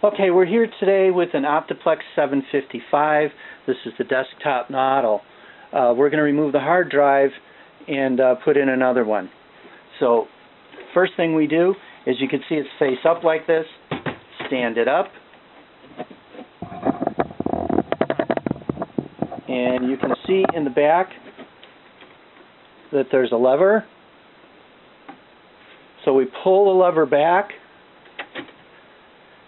Okay, we're here today with an Optiplex 755. This is the desktop model. We're going to remove the hard drive and put in another one. So, first thing we do is you can see it's face up like this. Stand it up. And you can see in the back that there's a lever. So we pull the lever back,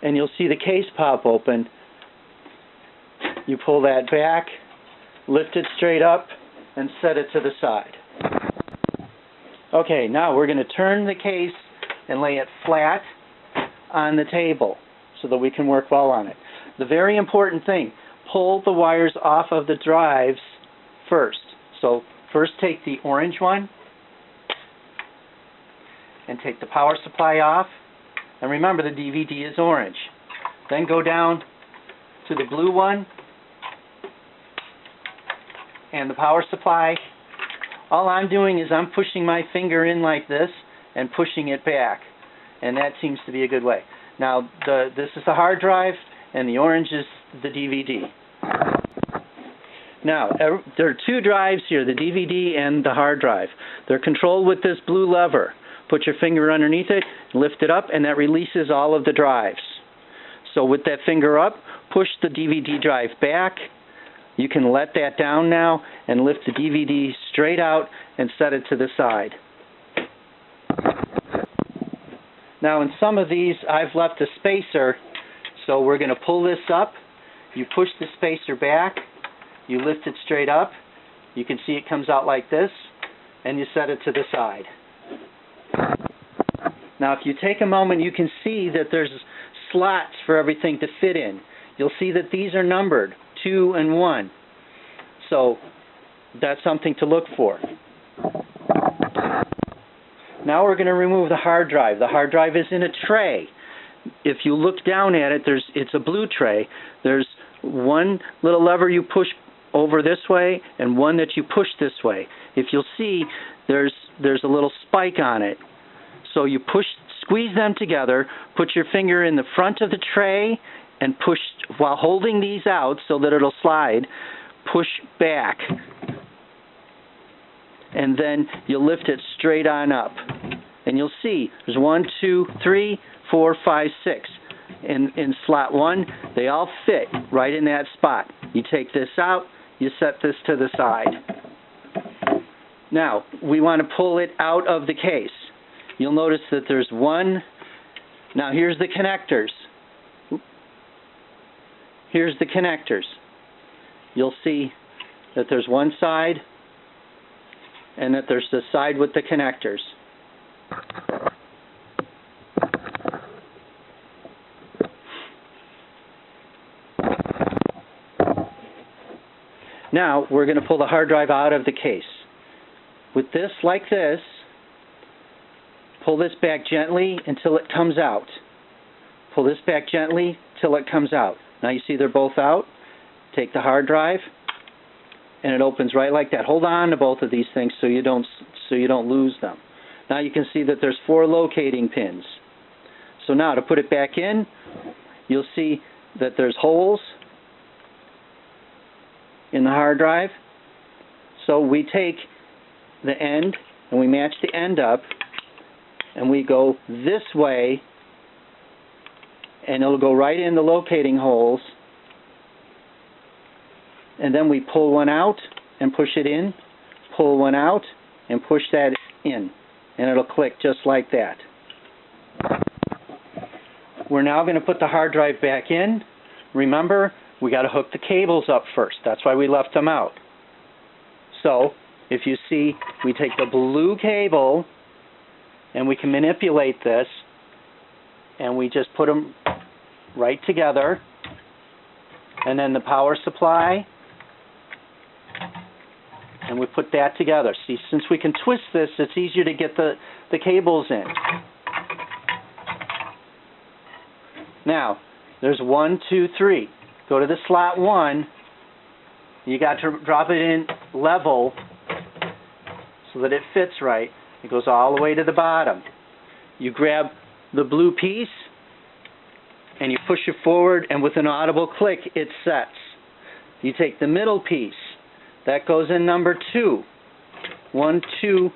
and you'll see the case pop open. You pull that back, lift it straight up, and set it to the side. Okay, now we're going to turn the case and lay it flat on the table so that we can work well on it. The very important thing, pull the wires off of the drives first. So first take the orange one and take the power supply off. And remember, the DVD is orange. Then go down to the blue one and the power supply. All I'm doing is I'm pushing my finger in like this and pushing it back. And that seems to be a good way. Now, this is the hard drive, and the orange is the DVD. Now, there are two drives here, the DVD and the hard drive. They're controlled with this blue lever. Put your finger underneath it, lift it up, and that releases all of the drives. So with that finger up, push the DVD drive back. You can let that down now and lift the DVD straight out and set it to the side. Now in some of these, I've left a spacer, so we're going to pull this up. You push the spacer back, you lift it straight up. You can see it comes out like this, and you set it to the side. Now if you take a moment, you can see that there's slots for everything to fit in. You'll see that these are numbered, 2 and 1. So that's something to look for. Now we're going to remove the hard drive. The hard drive is in a tray. If you look down at it, it's a blue tray. There's one little lever you push over this way and one that you push this way. If you'll see, there's a little spike on it. So you squeeze them together, put your finger in the front of the tray, and push while holding these out so that it'll slide. Push back, and then you'll lift it straight on up. And you'll see there's 1, 2, 3, 4, 5, 6. In slot 1, they all fit right in that spot. You take this out, you set this to the side. Now, we want to pull it out of the case. You'll notice that there's one. Now here's the connectors. Here's the connectors. You'll see that there's one side and that there's the side with the connectors. Now we're going to pull the hard drive out of the case. With this, like this, pull this back gently until it comes out. Pull this back gently till it comes out. Now you see they're both out. Take the hard drive, and it opens right like that. Hold on to both of these things so you don't lose them. Now you can see that there's 4 locating pins. So now to put it back in, you'll see that there's holes in the hard drive. So we take the end and we match the end up, and we go this way, and it'll go right in the locating holes. And then we pull one out and push it in, pull one out and push that in, and it'll click just like that. We're now going to put the hard drive back in. Remember, we got to hook the cables up first. That's why we left them out. So, if you see, we take the blue cable and we can manipulate this, and we just put them right together, and then the power supply, and we put that together. See, since we can twist this, it's easier to get the cables in. Now, there's 1, 2, 3. Go to the slot 1. You got to drop it in level so that it fits right. It goes all the way to the bottom. You grab the blue piece and you push it forward, and with an audible click, it sets. You take the middle piece, that goes in number 2. 1, 2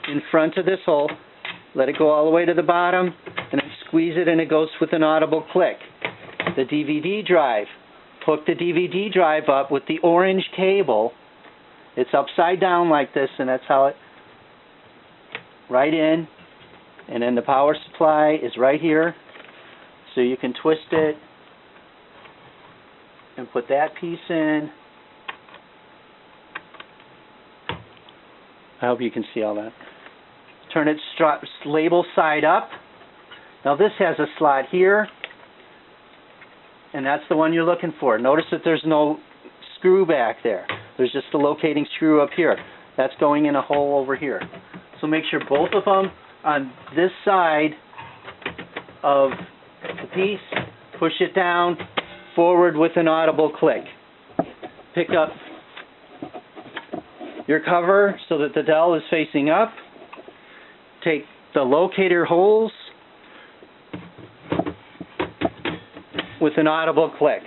in front of this hole. Let it go all the way to the bottom, and then squeeze it, and it goes with an audible click. The DVD drive. Hook the DVD drive up with the orange cable. It's upside down like this, and that's how it, right in, and then the power supply is right here, so you can twist it and put that piece in. I hope you can see all that. Turn it label side up. Now this has a slot here, and that's the one you're looking for. Notice that there's no screw back there. There's just a locating screw up here. That's going in a hole over here. So make sure both of them on this side of the piece, push it down, forward with an audible click. Pick up your cover so that the Dell is facing up. Take the locator holes with an audible click.